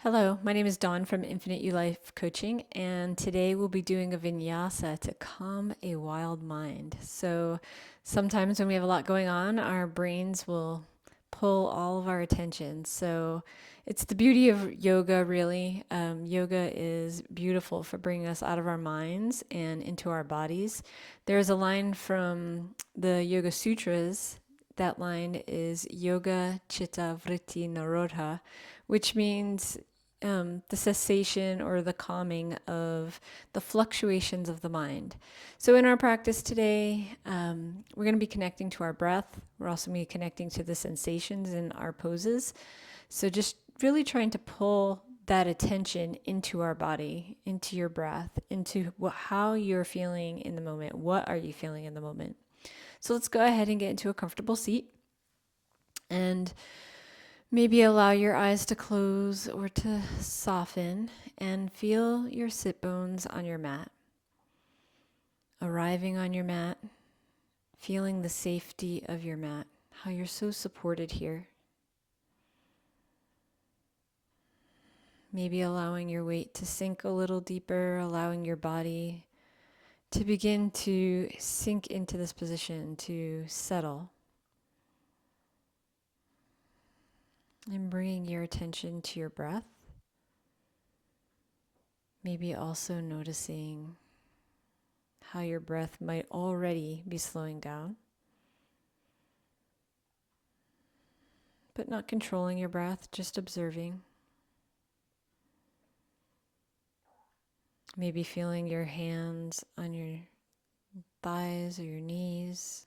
Hello, my name is Dawn from Infinite U Life Coaching, and today we'll be doing a vinyasa to calm a wild mind. So, sometimes when we have a lot going on, our brains will pull all of our attention. So, it's the beauty of yoga, really. Yoga is beautiful for bringing us out of our minds and into our bodies. There's a line from the Yoga Sutras. That line is Yoga Chitta Vritti Nirodhah, which means the cessation or the calming of the fluctuations of the mind. So, in our practice today, we're going to be connecting to our breath. We're also going to be connecting to the sensations in our poses. So, just really trying to pull that attention into our body, into your breath, into how you're feeling in the moment. What are you feeling in the moment? So, let's go ahead and get into a comfortable seat. And maybe allow your eyes to close or to soften and feel your sit bones on your mat. Arriving on your mat, feeling the safety of your mat, how you're so supported here. Maybe allowing your weight to sink a little deeper, allowing your body to begin to sink into this position, to settle. And bringing your attention to your breath. Maybe also noticing how your breath might already be slowing down, but not controlling your breath, just observing. Maybe feeling your hands on your thighs or your knees.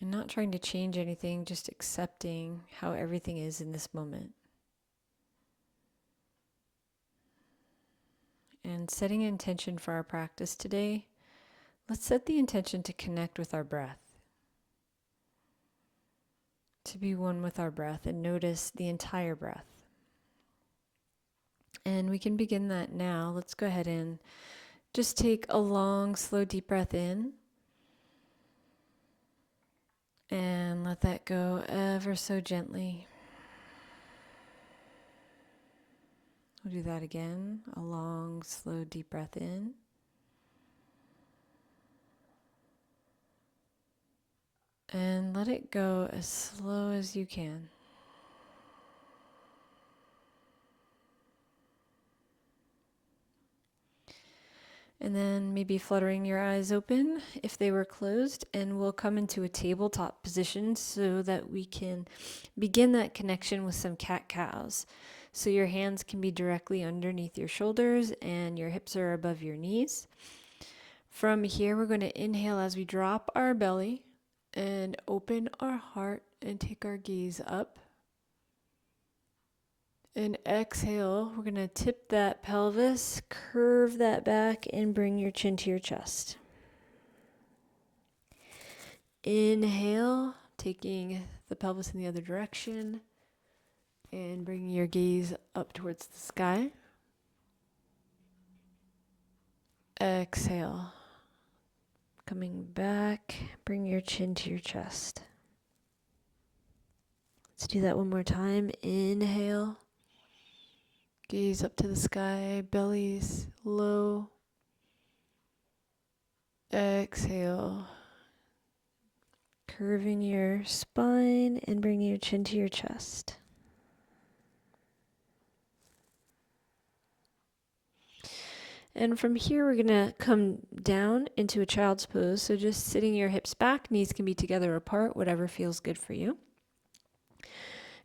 And not trying to change anything, just accepting how everything is in this moment. And setting an intention for our practice today, let's set the intention to connect with our breath. To be one with our breath and notice the entire breath. And we can begin that now. Let's go ahead and just take a long, slow, deep breath in. And let that go ever so gently. We'll do that again. A long, slow, deep breath in. And let it go as slow as you can. And then maybe fluttering your eyes open if they were closed, and we'll come into a tabletop position so that we can begin that connection with some cat-cows. So your hands can be directly underneath your shoulders and your hips are above your knees. From here, we're going to inhale as we drop our belly and open our heart and take our gaze up. And exhale, we're going to tip that pelvis, curve that back, and bring your chin to your chest. Inhale, taking the pelvis in the other direction, and bringing your gaze up towards the sky. Exhale, coming back, bring your chin to your chest. Let's do that one more time. Inhale. Gaze up to the sky, belly's low. Exhale. Curving your spine and bringing your chin to your chest. And from here, we're going to come down into a child's pose. So just sitting your hips back, knees can be together or apart, whatever feels good for you.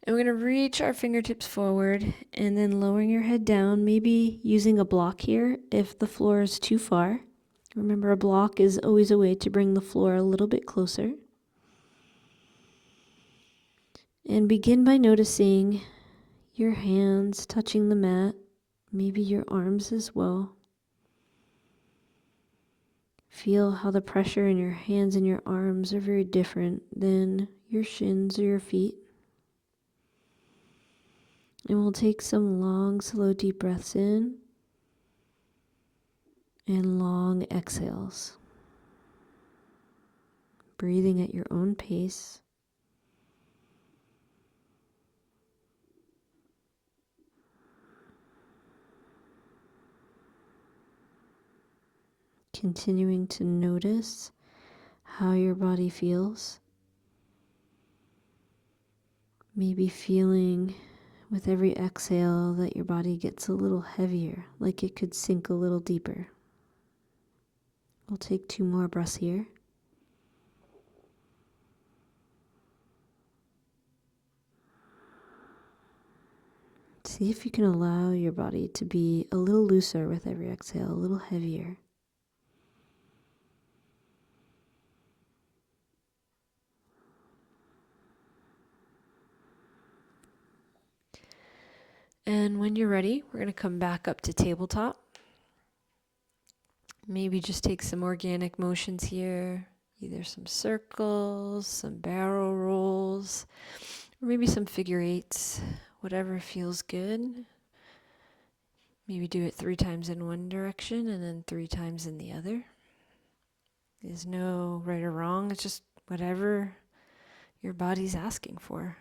And we're going to reach our fingertips forward and then lowering your head down, maybe using a block here if the floor is too far. Remember, a block is always a way to bring the floor a little bit closer. And begin by noticing your hands touching the mat, maybe your arms as well. Feel how the pressure in your hands and your arms are very different than your shins or your feet. And we'll take some long, slow, deep breaths in and long exhales. Breathing at your own pace. Continuing to notice how your body feels. Maybe feeling with every exhale that your body gets a little heavier, like it could sink a little deeper. We'll take 2 more breaths here. See if you can allow your body to be a little looser with every exhale, a little heavier. And when you're ready, we're going to come back up to tabletop. Maybe just take some organic motions here, either some circles, some barrel rolls, or maybe some figure eights, whatever feels good. Maybe do it 3 times in one direction and then 3 times in the other. There's no right or wrong, it's just whatever your body's asking for.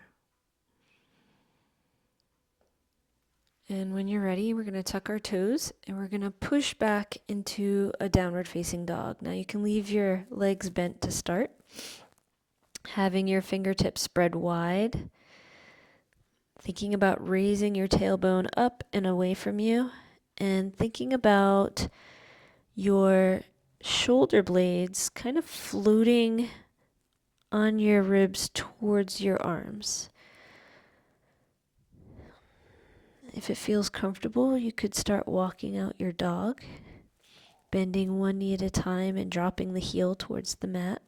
And when you're ready, we're going to tuck our toes and we're going to push back into a downward facing dog. Now you can leave your legs bent to start, having your fingertips spread wide, thinking about raising your tailbone up and away from you, and thinking about your shoulder blades kind of floating on your ribs towards your arms. If it feels comfortable, you could start walking out your dog, bending one knee at a time and dropping the heel towards the mat.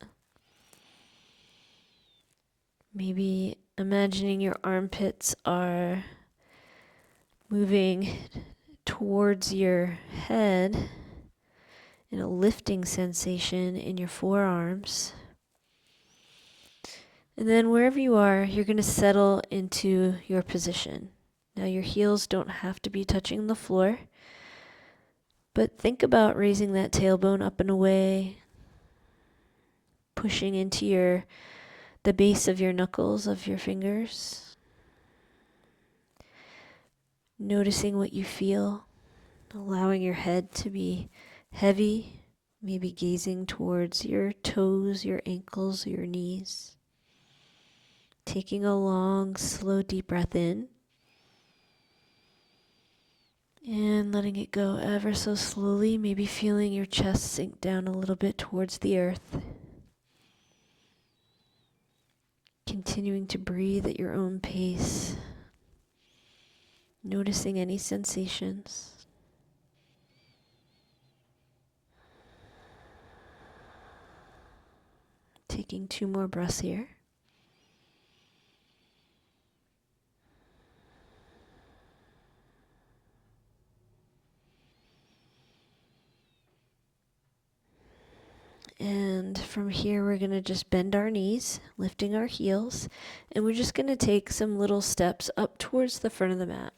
Maybe imagining your armpits are moving towards your head in a lifting sensation in your forearms. And then wherever you are, you're going to settle into your position. Now your heels don't have to be touching the floor, but think about raising that tailbone up and away, pushing into the base of your knuckles of your fingers, noticing what you feel, allowing your head to be heavy, maybe gazing towards your toes, your ankles, your knees. Taking a long, slow, deep breath in. And letting it go ever so slowly, maybe feeling your chest sink down a little bit towards the earth. Continuing to breathe at your own pace. Noticing any sensations. Taking 2 more breaths here. And from here, we're going to just bend our knees, lifting our heels, and we're just going to take some little steps up towards the front of the mat.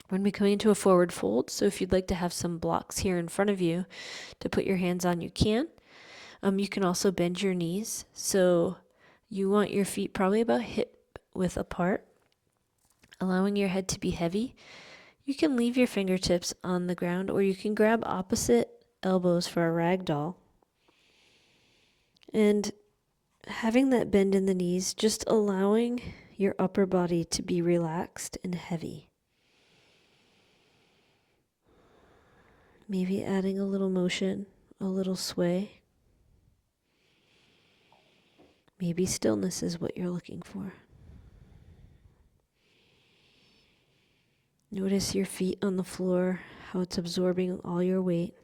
We're going to be coming into a forward fold, so if you'd like to have some blocks here in front of you to put your hands on, you can. You can also bend your knees, so you want your feet probably about hip width apart, allowing your head to be heavy. You can leave your fingertips on the ground, or you can grab opposite elbows for a rag doll. And having that bend in the knees, just allowing your upper body to be relaxed and heavy. Maybe adding a little motion, a little sway. Maybe stillness is what you're looking for. Notice your feet on the floor, how it's absorbing all your weight.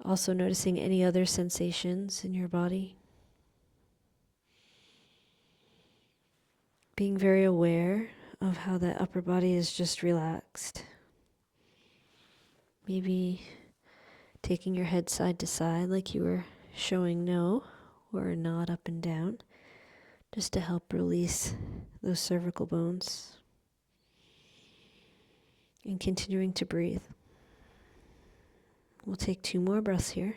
Also noticing any other sensations in your body. Being very aware of how that upper body is just relaxed. Maybe taking your head side to side like you were showing no or a nod up and down, just to help release those cervical bones. And continuing to breathe. We'll take 2 more breaths here.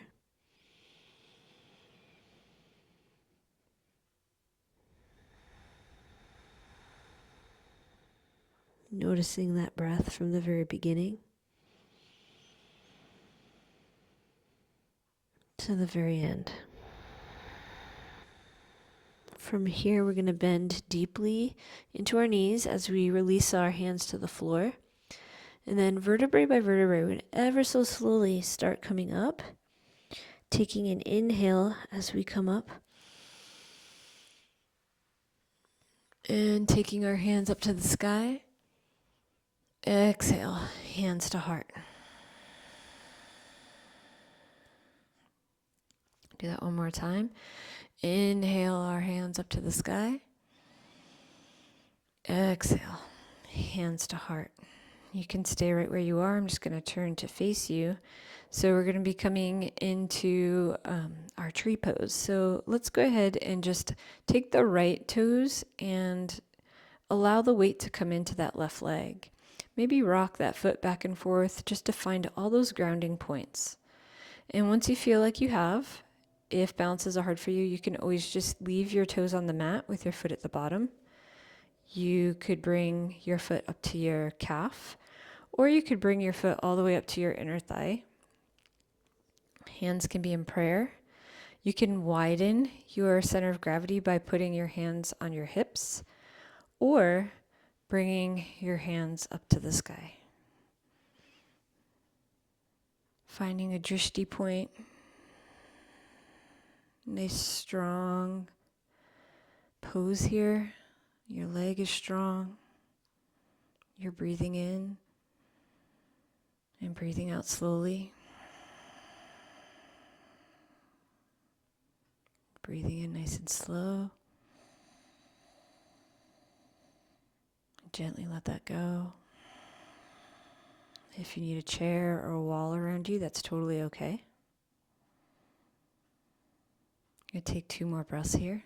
Noticing that breath from the very beginning. to the very end. From here, we're going to bend deeply into our knees as we release our hands to the floor. And then vertebrae by vertebrae, we're going to ever so slowly start coming up, taking an inhale as we come up, and taking our hands up to the sky. Exhale, hands to heart. Do that one more time. Inhale our hands up to the sky. Exhale, hands to heart. You can stay right where you are. I'm just going to turn to face you. So we're going to be coming into our tree pose. So let's go ahead and just take the right toes and allow the weight to come into that left leg. Maybe rock that foot back and forth just to find all those grounding points. And once you feel like you have, if bounces are hard for you, you can always just leave your toes on the mat with your foot at the bottom. You could bring your foot up to your calf, or you could bring your foot all the way up to your inner thigh. Hands can be in prayer. You can widen your center of gravity by putting your hands on your hips, or bringing your hands up to the sky. Finding a drishti point. Nice strong pose here. Your leg is strong. You're breathing in and breathing out slowly. Breathing in nice and slow. Gently let that go. If you need a chair or a wall around you, that's totally okay. I'm going to take 2 more breaths here.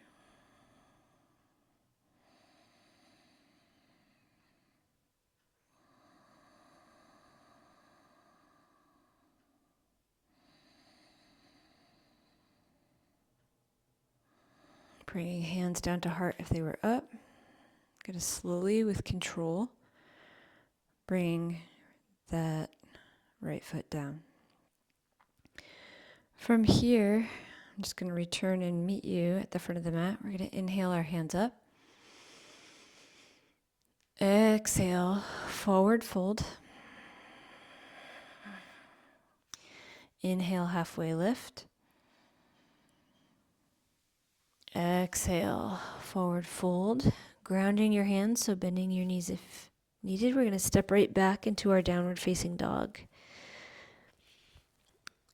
Bringing hands down to heart if they were up. Going to slowly, with control, bring that right foot down. From here, I'm just going to return and meet you at the front of the mat. We're going to inhale our hands up. Exhale, forward fold. Inhale, halfway lift. Exhale, forward fold. Grounding your hands, so bending your knees if needed. We're going to step right back into our downward facing dog.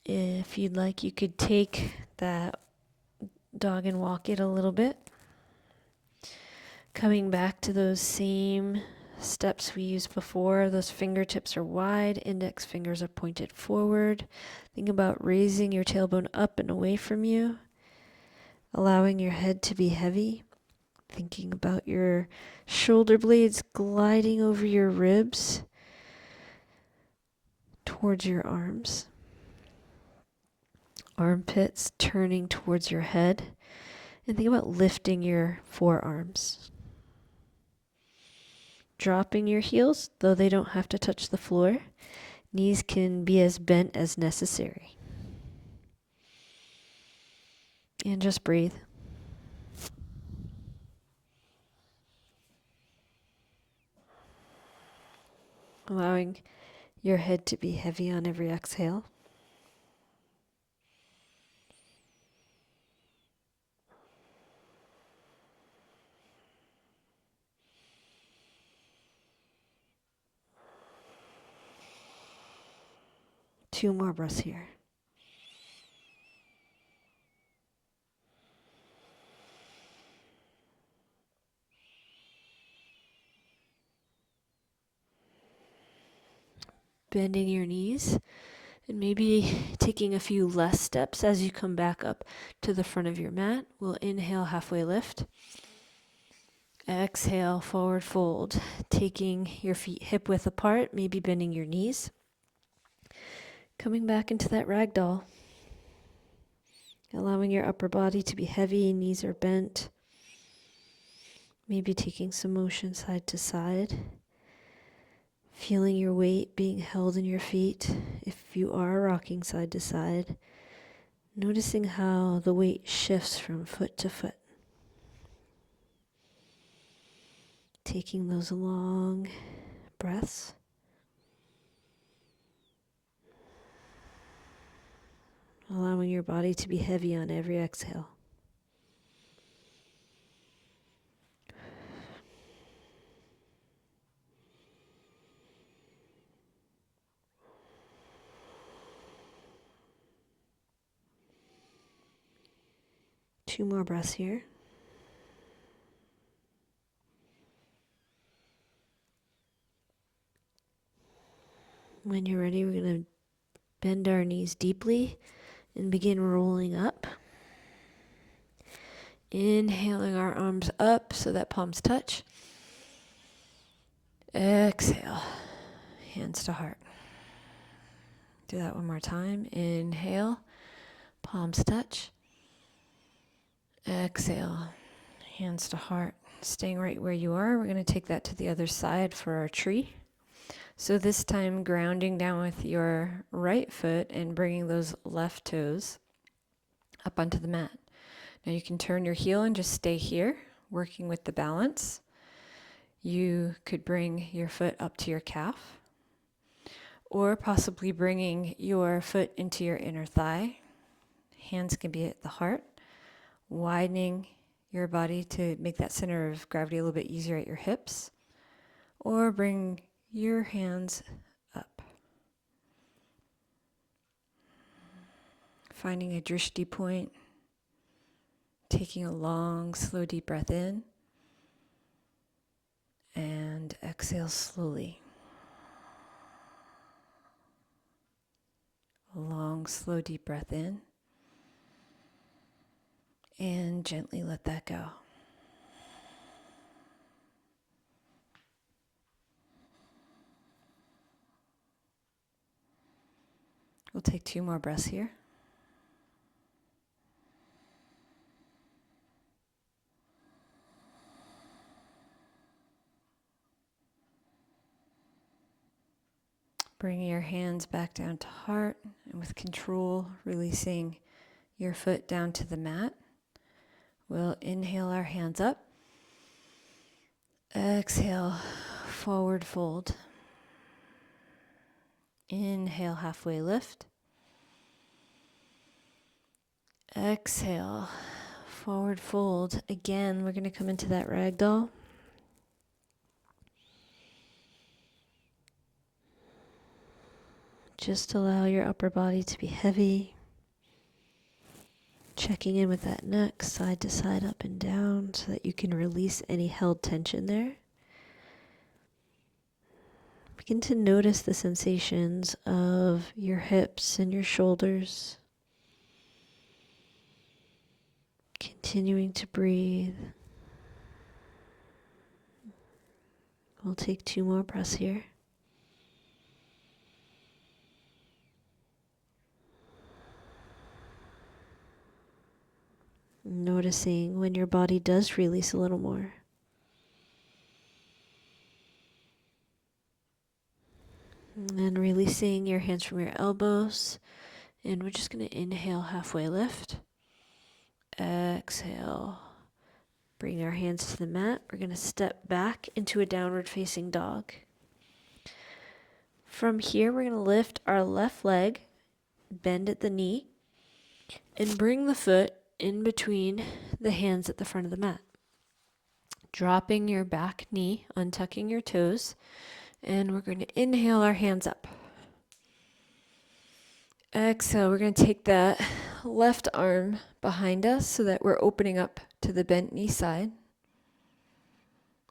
If you'd like, you could take that dog and walk it a little bit. Coming back to those same steps we used before. Those fingertips are wide, index fingers are pointed forward. Think about raising your tailbone up and away from you, allowing your head to be heavy. Thinking about your shoulder blades gliding over your ribs towards your arms. Armpits turning towards your head. And think about lifting your forearms. Dropping your heels, though they don't have to touch the floor. Knees can be as bent as necessary. And just breathe. Allowing your head to be heavy on every exhale. Two more breaths here. Bending your knees and maybe taking a few less steps as you come back up to the front of your mat. We'll inhale, halfway lift. Exhale, forward fold. Taking your feet hip width apart, maybe bending your knees. Coming back into that ragdoll. Allowing your upper body to be heavy, knees are bent. Maybe taking some motion side to side. Feeling your weight being held in your feet. If you are rocking side to side, Noticing how the weight shifts from foot to foot. Taking those long breaths. Allowing your body to be heavy on every exhale. Two more breaths here. When you're ready, we're going to bend our knees deeply and begin rolling up. Inhaling our arms up so that palms touch. Exhale, hands to heart. Do that one more time. Inhale, palms touch. Exhale, hands to heart. Staying right where you are, we're going to take that to the other side for our tree. So this time grounding down with your right foot and bringing those left toes up onto the mat. Now you can turn your heel and just stay here, working with the balance. You could bring your foot up to your calf, or possibly bringing your foot into your inner thigh. Hands can be at the heart, widening your body to make that center of gravity a little bit easier at your hips, or bring your hands up. Finding a drishti point, taking a long, slow, deep breath in, and exhale slowly. A long, slow, deep breath in, and gently let that go. We'll take two more breaths here. Bringing your hands back down to heart, and with control, releasing your foot down to the mat. We'll inhale our hands up. Exhale, forward fold. Inhale, halfway lift. Exhale, forward fold. Again, we're going to come into that ragdoll. Just allow your upper body to be heavy. Checking in with that neck, side to side, up and down, so that you can release any held tension there. Begin to notice the sensations of your hips and your shoulders. Continuing to breathe. We'll take two more breaths here. Noticing when your body does release a little more. And then releasing your hands from your elbows. And we're just going to inhale, halfway lift. Exhale. Bring our hands to the mat. We're going to step back into a downward facing dog. From here, we're going to lift our left leg, bend at the knee, and bring the foot in between the hands at the front of the mat. Dropping your back knee, untucking your toes, and we're going to inhale our hands up. Exhale, we're going to take that left arm behind us so that we're opening up to the bent knee side.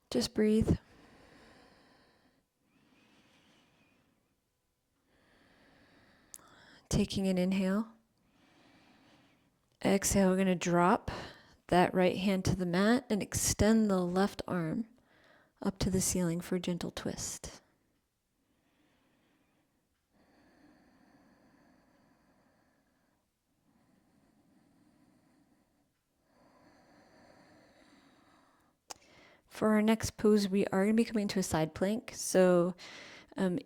Just breathe. Taking an inhale. Exhale, we're going to drop that right hand to the mat and extend the left arm up to the ceiling for a gentle twist. For our next pose, we are going to be coming to a side plank. So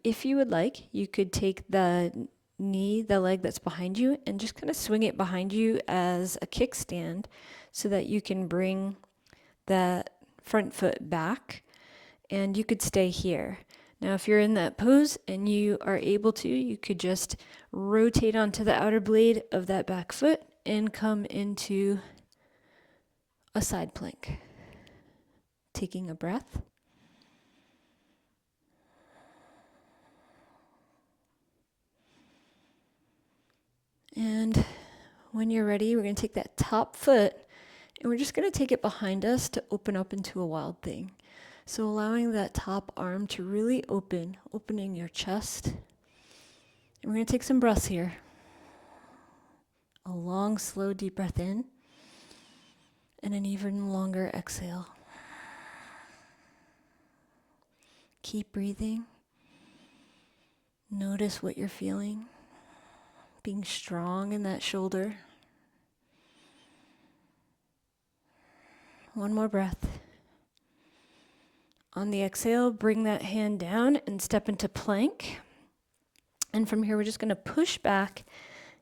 if you would like, you could take the knee, the leg that's behind you, and just kind of swing it behind you as a kickstand so that you can bring that front foot back, and you could stay here. Now, if you're in that pose and you are able to, you could just rotate onto the outer blade of that back foot and come into a side plank. Taking a breath. And when you're ready, we're going to take that top foot and we're just going to take it behind us to open up into a wild thing. So allowing that top arm to really open, opening your chest. And we're going to take some breaths here. A long, slow, deep breath in. And an even longer exhale. Keep breathing. Notice what you're feeling. Being strong in that shoulder. One more breath. On the exhale, bring that hand down and step into plank. And from here, we're just going to push back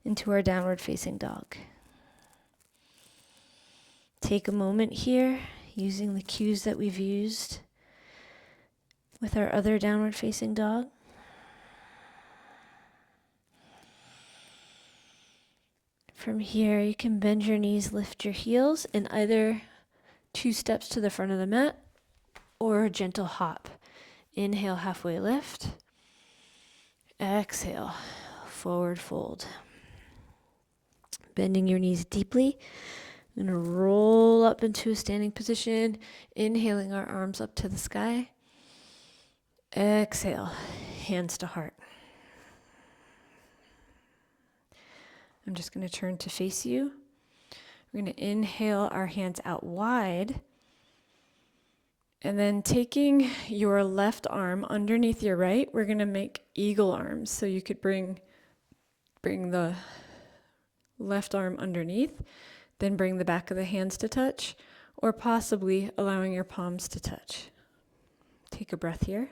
into our downward facing dog. Take a moment here, using the cues that we've used with our other downward facing dog. From here, you can bend your knees, lift your heels, and either 2 steps to the front of the mat or a gentle hop. Inhale, halfway lift. Exhale, forward fold. Bending your knees deeply. I'm going to roll up into a standing position, inhaling our arms up to the sky. Exhale, hands to heart. I'm just going to turn to face you. We're going to inhale our hands out wide. And then taking your left arm underneath your right, we're going to make eagle arms. So you could bring the left arm underneath, then bring the back of the hands to touch, or possibly allowing your palms to touch. Take a breath here.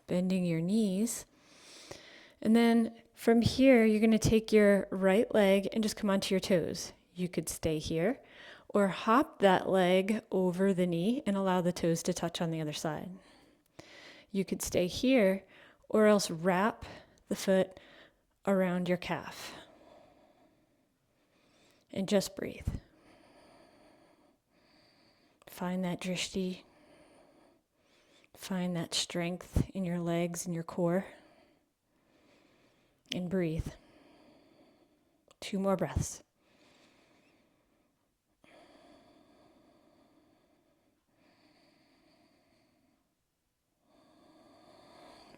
Bending your knees. And then from here, you're going to take your right leg and just come onto your toes. You could stay here or hop that leg over the knee and allow the toes to touch on the other side. You could stay here or else wrap the foot around your calf. And just breathe. Find that drishti. Find that strength in your legs and your core. And breathe. 2 more breaths.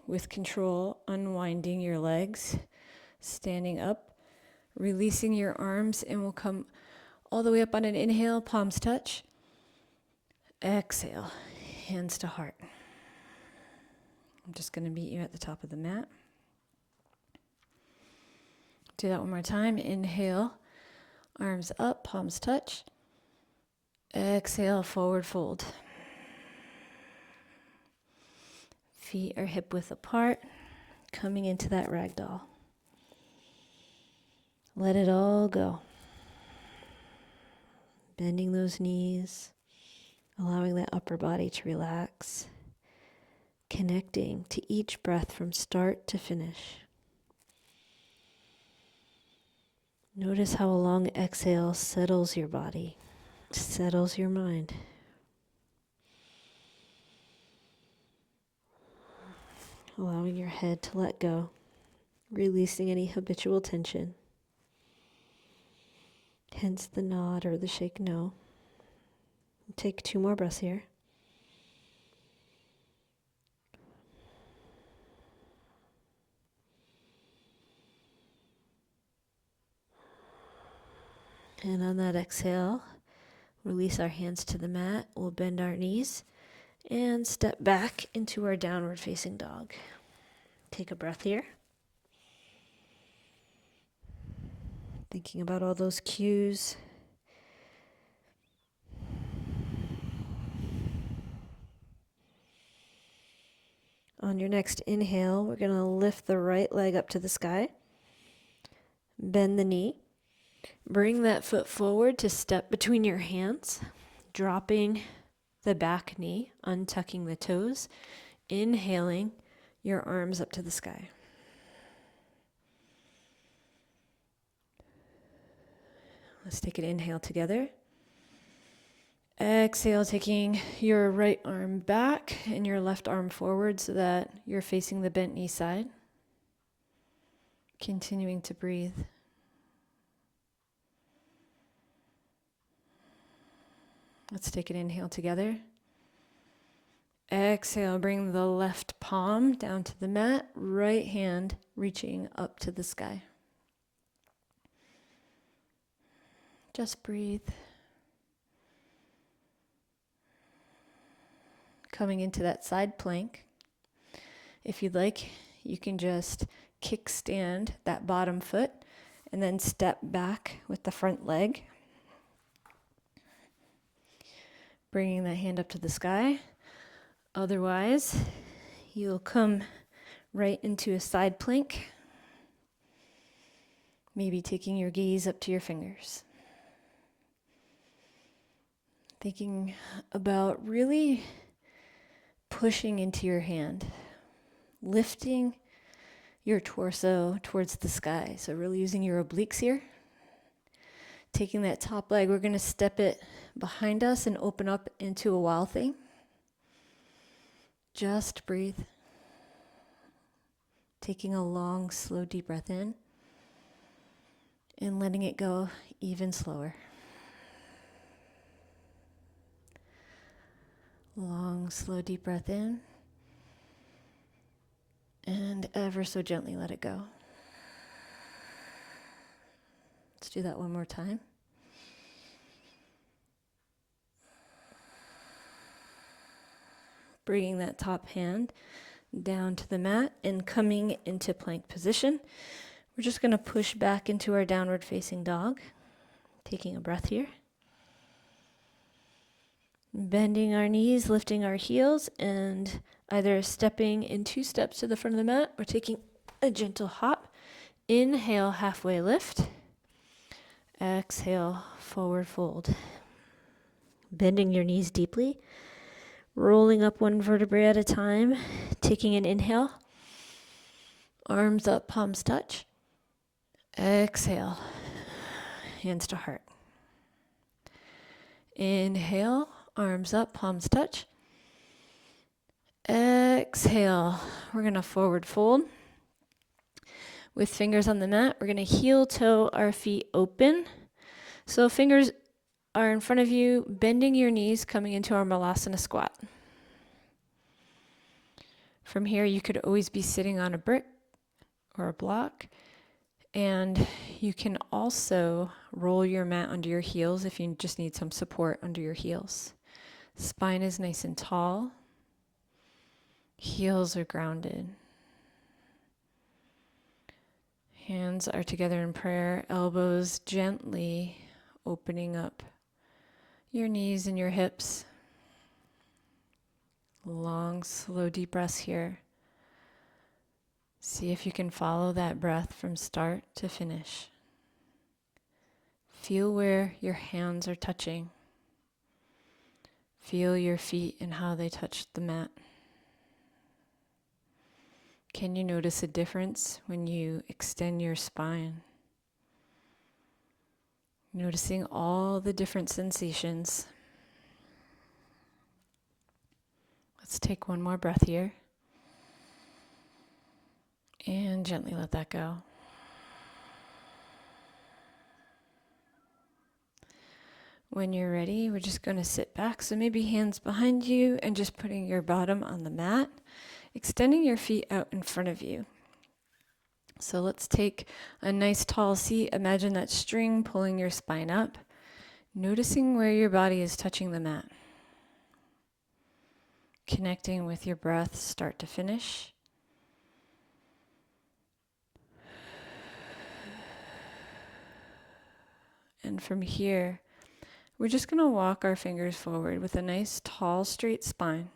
With control, unwinding your legs, standing up, releasing your arms, and we'll come all the way up on an inhale, palms touch. Exhale, hands to heart. I'm just going to meet you at the top of the mat. Do that one more time. Inhale, arms up, palms touch. Exhale, forward fold. Feet are hip width apart, coming into that ragdoll. Let it all go. Bending those knees, allowing that upper body to relax, connecting to each breath from start to finish. Notice how a long exhale settles your body, settles your mind. Allowing your head to let go, releasing any habitual tension. Hence the nod or the shake no. Take 2 more breaths here. And on that exhale, release our hands to the mat. We'll bend our knees and step back into our downward facing dog. Take a breath here. Thinking about all those cues. On your next inhale, we're going to lift the right leg up to the sky. Bend the knee. Bring that foot forward to step between your hands, dropping the back knee, untucking the toes, inhaling your arms up to the sky. Let's take an inhale together. Exhale, taking your right arm back and your left arm forward so that you're facing the bent knee side. Continuing to breathe. Let's take an inhale together. Exhale, bring the left palm down to the mat, right hand reaching up to the sky. Just breathe. Coming into that side plank. If you'd like, you can just kickstand that bottom foot and then step back with the front leg. Bringing that hand up to the sky. Otherwise, you'll come right into a side plank, maybe taking your gaze up to your fingers. Thinking about really pushing into your hand, lifting your torso towards the sky. So really using your obliques here. Taking that top leg, we're going to step it behind us and open up into a wild thing. Just breathe. Taking a long, slow, deep breath in and letting it go even slower. Long, slow, deep breath in and ever so gently let it go. Let's do that one more time. Bringing that top hand down to the mat and coming into plank position. We're just going to push back into our downward facing dog. Taking a breath here. Bending our knees, lifting our heels, and either stepping in 2 steps to the front of the mat or taking a gentle hop. Inhale, halfway lift. Exhale, forward fold. Bending your knees deeply. Rolling up one vertebrae at a time. Taking an inhale. Arms up, palms touch. Exhale, hands to heart. Inhale, arms up, palms touch. Exhale, we're going to forward fold. With fingers on the mat, we're going to heel toe our feet open. So fingers are in front of you, bending your knees, coming into our malasana squat. From here, you could always be sitting on a brick or a block. And you can also roll your mat under your heels if you just need some support under your heels. Spine is nice and tall. Heels are grounded. Hands are together in prayer. Elbows gently opening up your knees and your hips. Long, slow, deep breaths here. See if you can follow that breath from start to finish. Feel where your hands are touching. Feel your feet and how they touch the mat. Can you notice a difference when you extend your spine? Noticing all the different sensations. Let's take one more breath here. And gently let that go. When you're ready, we're just going to sit back. So maybe hands behind you and just putting your bottom on the mat, extending your feet out in front of you. So let's take a nice tall seat. Imagine that string pulling your spine up, noticing where your body is touching the mat. Connecting with your breath start to finish. And from here, we're just going to walk our fingers forward with a nice tall straight spine.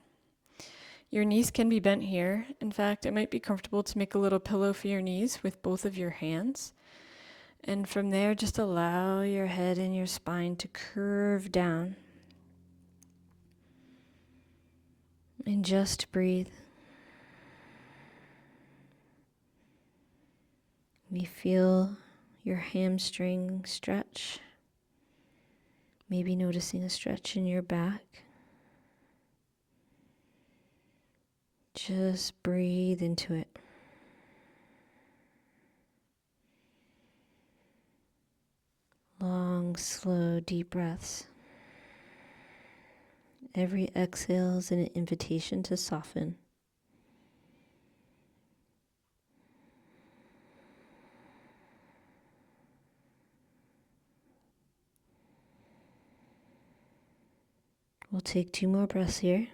Your knees can be bent here. In fact, it might be comfortable to make a little pillow for your knees with both of your hands. And from there, just allow your head and your spine to curve down. And just breathe. We feel your hamstring stretch. Maybe noticing a stretch in your back. Just breathe into it. Long, slow, deep breaths. Every exhale is an invitation to soften. We'll take 2 more breaths here.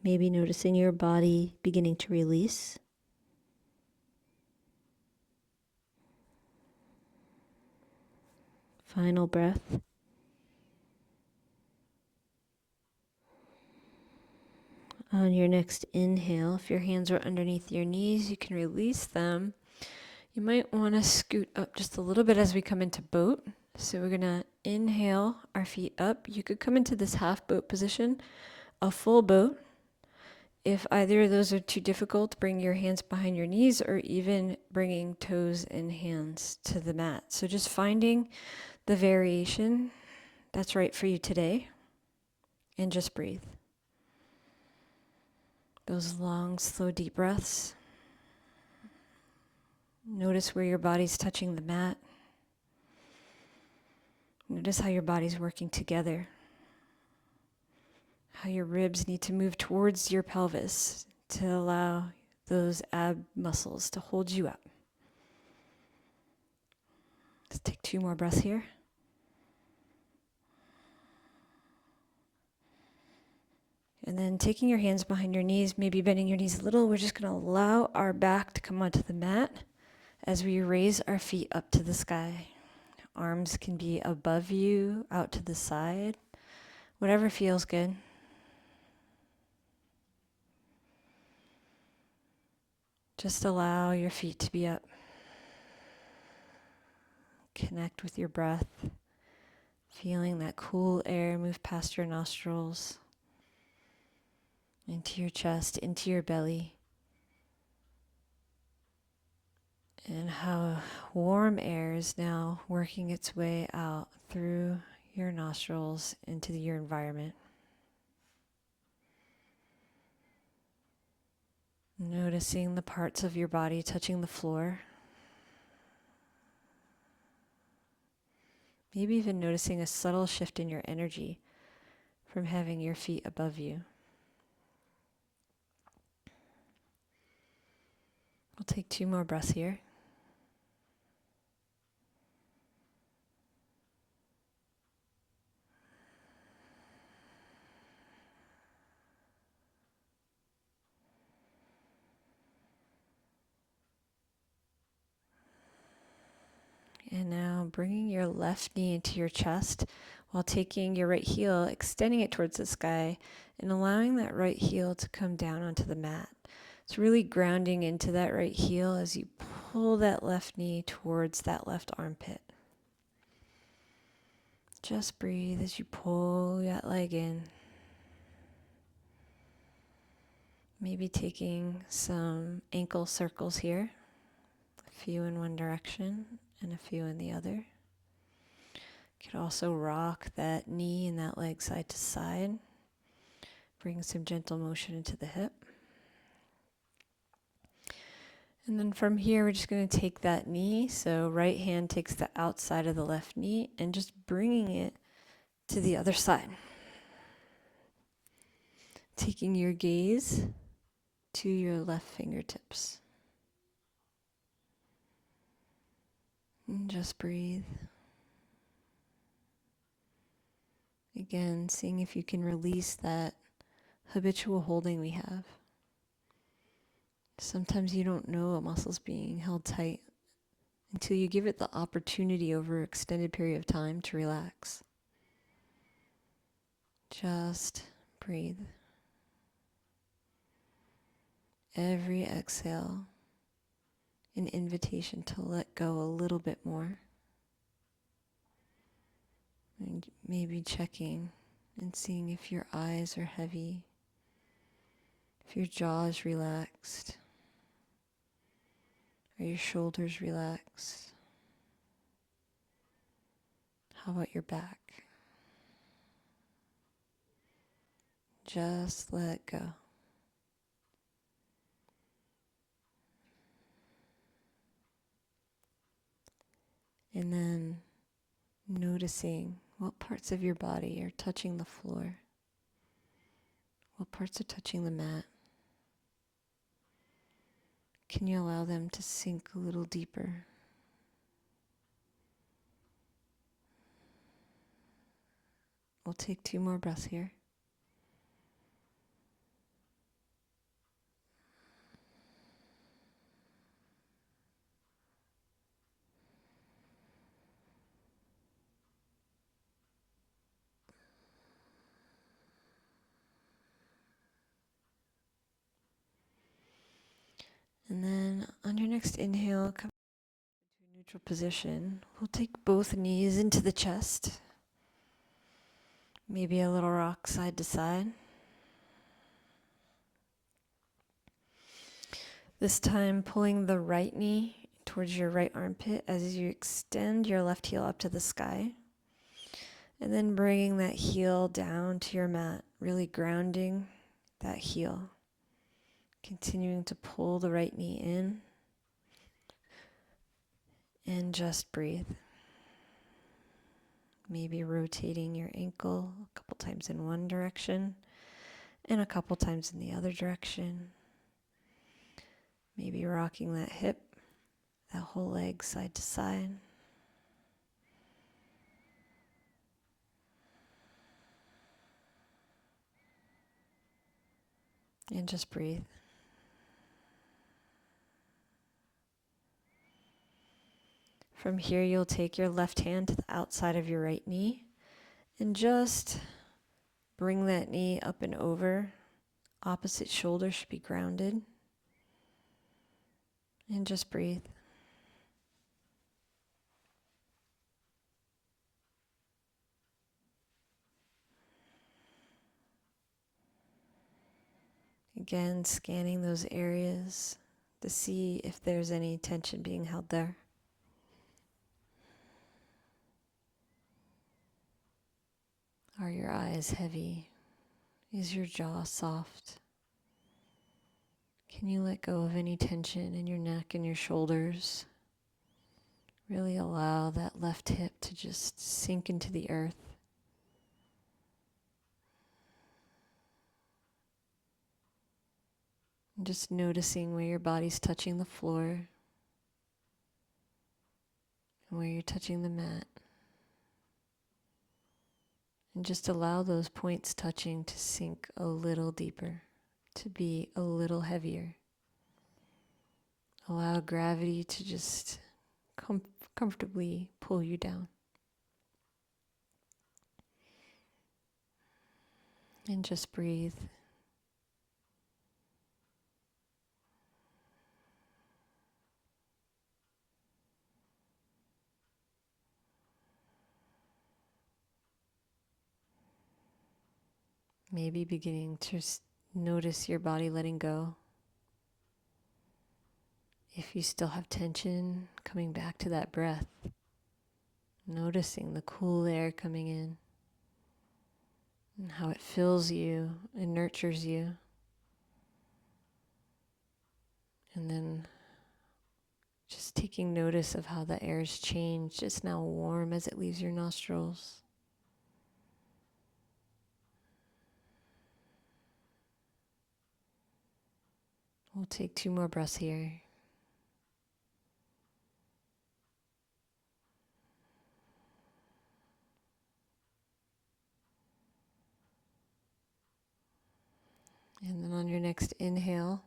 Maybe noticing your body beginning to release. Final breath. On your next inhale, if your hands are underneath your knees, you can release them. You might want to scoot up just a little bit as we come into boat. So we're going to inhale our feet up. You could come into this half boat position, a full boat. If either of those are too difficult, bring your hands behind your knees or even bringing toes and hands to the mat. So just finding the variation that's right for you today and just breathe. Those long, slow, deep breaths. Notice where your body's touching the mat. Notice how your body's working together. How your ribs need to move towards your pelvis to allow those ab muscles to hold you up. Let's take 2 more breaths here. And then taking your hands behind your knees, maybe bending your knees a little, we're just going to allow our back to come onto the mat as we raise our feet up to the sky. Arms can be above you, out to the side, whatever feels good. Just allow your feet to be up. Connect with your breath, feeling that cool air move past your nostrils, into your chest, into your belly. And how warm air is now working its way out through your nostrils into your environment. Noticing the parts of your body touching the floor. Maybe even noticing a subtle shift in your energy from having your feet above you. We'll take 2 more breaths here. And now bringing your left knee into your chest while taking your right heel, extending it towards the sky, and allowing that right heel to come down onto the mat. It's really grounding into that right heel as you pull that left knee towards that left armpit. Just breathe as you pull that leg in. Maybe taking some ankle circles here, a few in one direction and a few in the other. You could also rock that knee and that leg side to side. Bring some gentle motion into the hip. And then from here, we're just going to take that knee. So right hand takes the outside of the left knee and just bringing it to the other side. Taking your gaze to your left fingertips. And just breathe. Again, seeing if you can release that habitual holding we have. Sometimes you don't know a muscle's being held tight until you give it the opportunity over an extended period of time to relax. Just breathe. Every exhale, an invitation to let go a little bit more. And maybe checking and seeing if your eyes are heavy, if your jaw is relaxed, or your shoulders relaxed. How about your back? Just let go. And then noticing what parts of your body are touching the floor, what parts are touching the mat. Can you allow them to sink a little deeper? We'll take 2 more breaths here. And then on your next inhale, come to a neutral position. We'll take both knees into the chest. Maybe a little rock side to side. This time pulling the right knee towards your right armpit as you extend your left heel up to the sky. And then bringing that heel down to your mat, really grounding that heel. Continuing to pull the right knee in. And just breathe. Maybe rotating your ankle a couple times in one direction and a couple times in the other direction. Maybe rocking that hip, that whole leg side to side. And just breathe. From here, you'll take your left hand to the outside of your right knee and just bring that knee up and over. Opposite shoulder should be grounded. And just breathe. Again, scanning those areas to see if there's any tension being held there. Are your eyes heavy? Is your jaw soft? Can you let go of any tension in your neck and your shoulders? Really allow that left hip to just sink into the earth. And just noticing where your body's touching the floor and where you're touching the mat. And just allow those points touching to sink a little deeper, to be a little heavier. Allow gravity to just comfortably pull you down. And just breathe. Maybe beginning to notice your body letting go. If you still have tension, coming back to that breath. Noticing the cool air coming in and how it fills you and nurtures you. And then just taking notice of how the air's changed. It's now warm as it leaves your nostrils. We'll take 2 more breaths here. And then on your next inhale,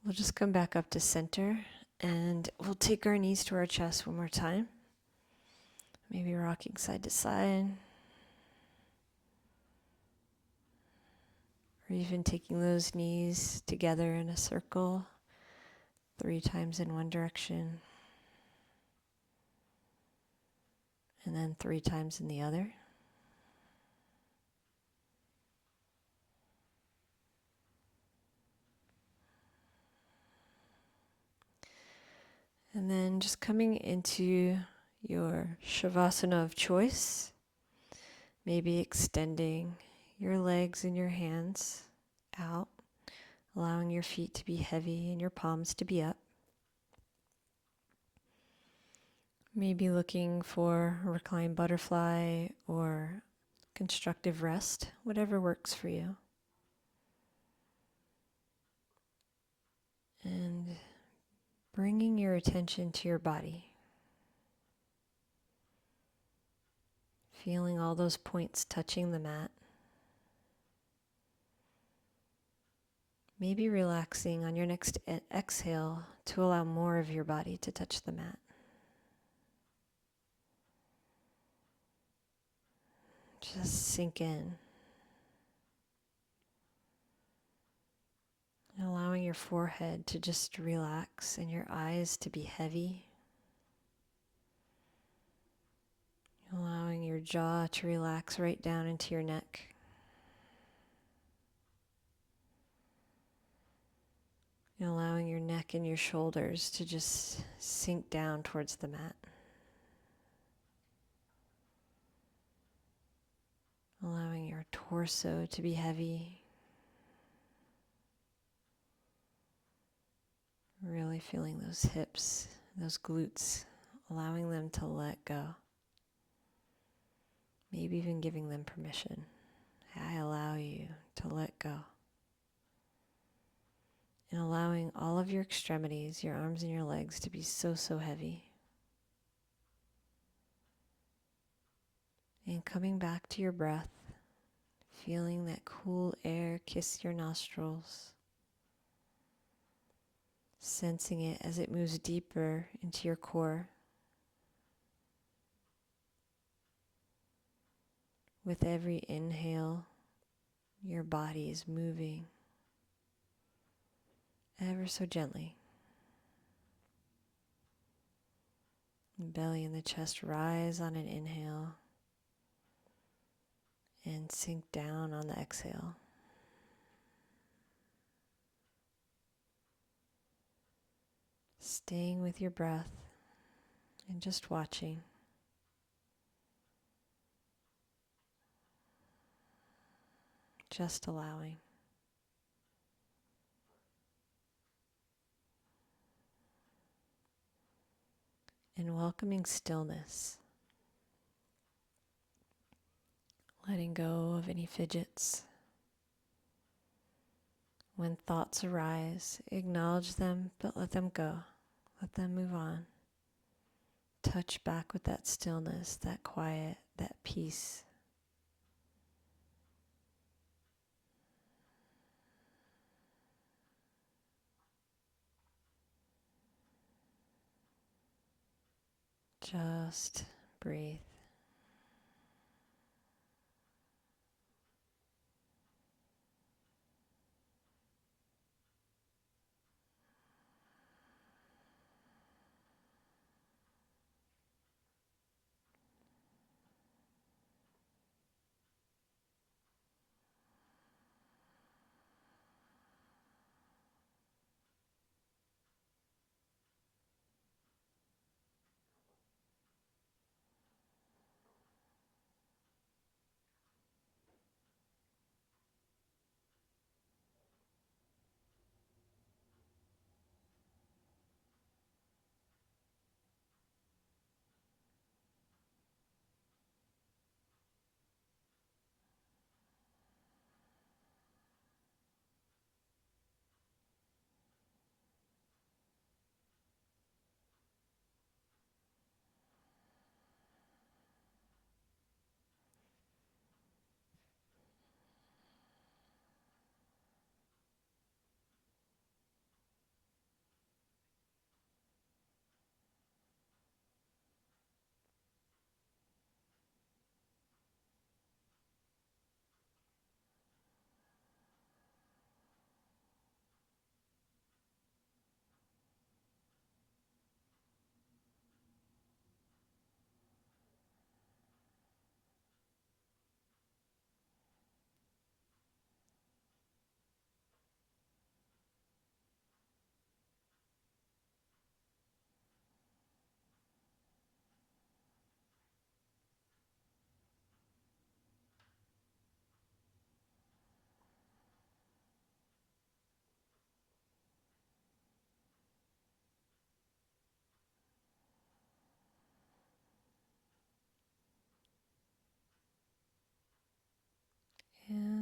we'll just come back up to center and we'll take our knees to our chest one more time. Maybe rocking side to side. Or even taking those knees together in a circle 3 times in one direction and then 3 times in the other. And then just coming into your Shavasana of choice, maybe extending your legs and your hands out, allowing your feet to be heavy and your palms to be up. Maybe looking for a reclined butterfly or constructive rest, whatever works for you. And bringing your attention to your body. Feeling all those points touching the mat. Maybe relaxing on your next exhale to allow more of your body to touch the mat. Just sink in. Allowing your forehead to just relax and your eyes to be heavy. Allowing your jaw to relax right down into your neck. And allowing your neck and your shoulders to just sink down towards the mat. Allowing your torso to be heavy. Really feeling those hips, those glutes, allowing them to let go. Maybe even giving them permission. I allow you to let go. And allowing all of your extremities, your arms and your legs to be so, so heavy. And coming back to your breath, feeling that cool air kiss your nostrils. Sensing it as it moves deeper into your core. With every inhale, your body is moving ever so gently. The belly and the chest rise on an inhale and sink down on the exhale. Staying with your breath and just watching. Just allowing. And welcoming stillness. Letting go of any fidgets. When thoughts arise, acknowledge them, but let them go. Let them move on. Touch back with that stillness, that quiet, that peace. Just breathe.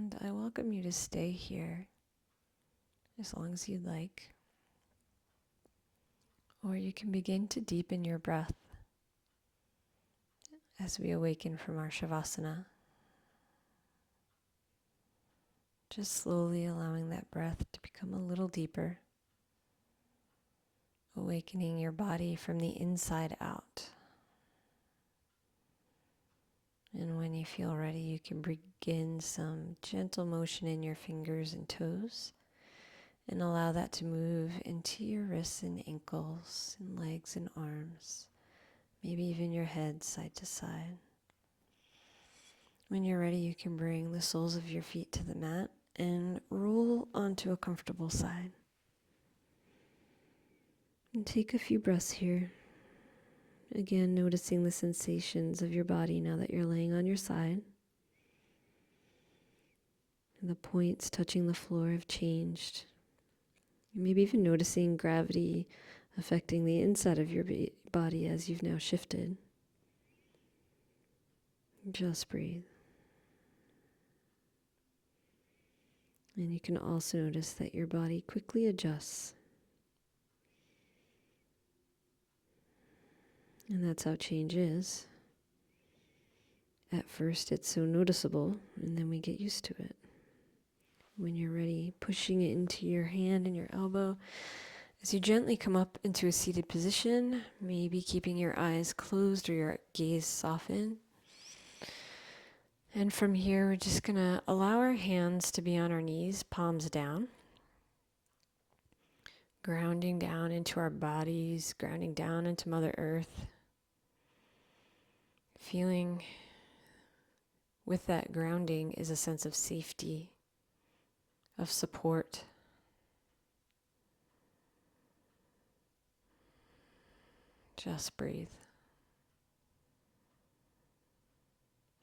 And I welcome you to stay here as long as you'd like. Or you can begin to deepen your breath as we awaken from our Shavasana. Just slowly allowing that breath to become a little deeper, awakening your body from the inside out. And when you feel ready, you can begin some gentle motion in your fingers and toes and allow that to move into your wrists and ankles and legs and arms, maybe even your head side to side. When you're ready, you can bring the soles of your feet to the mat and roll onto a comfortable side. And take a few breaths here. Again, noticing the sensations of your body now that you're laying on your side. And the points touching the floor have changed. Maybe even noticing gravity affecting the inside of your body as you've now shifted. Just breathe. And you can also notice that your body quickly adjusts. And that's how change is. At first it's so noticeable, and then we get used to it. When you're ready, pushing it into your hand and your elbow. As you gently come up into a seated position, maybe keeping your eyes closed or your gaze softened. And from here, we're just going to allow our hands to be on our knees, palms down. Grounding down into our bodies, grounding down into Mother Earth. Feeling with that grounding is a sense of safety, of support. Just breathe.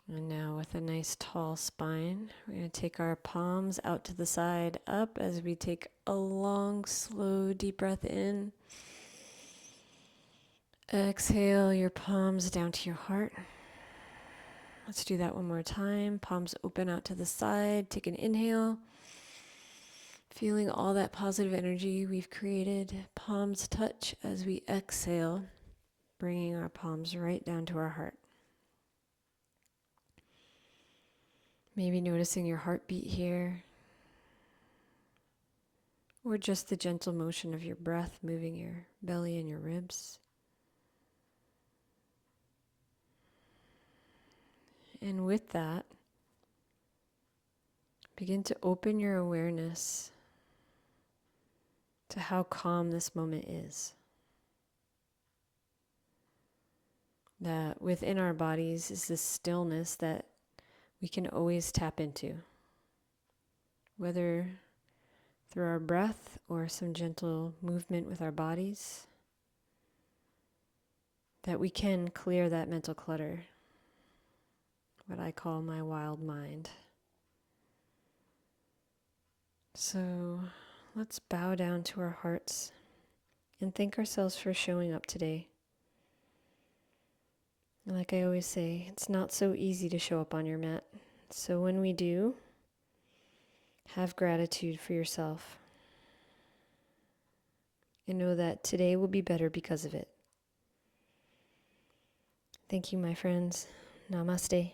And now with a nice tall spine, we're going to take our palms out to the side, up as we take a long, slow, deep breath in. Exhale your palms down to your heart. Let's do that one more time. Palms open out to the side. Take an inhale. Feeling all that positive energy we've created. Palms touch as we exhale, bringing our palms right down to our heart. Maybe noticing your heartbeat here, or just the gentle motion of your breath moving your belly and your ribs. And with that, begin to open your awareness to how calm this moment is. That within our bodies is this stillness that we can always tap into, whether through our breath or some gentle movement with our bodies, that we can clear that mental clutter, what I call my wild mind. So let's bow down to our hearts and thank ourselves for showing up today. Like I always say, it's not so easy to show up on your mat. So when we do, have gratitude for yourself. And know that today will be better because of it. Thank you, my friends. Namaste.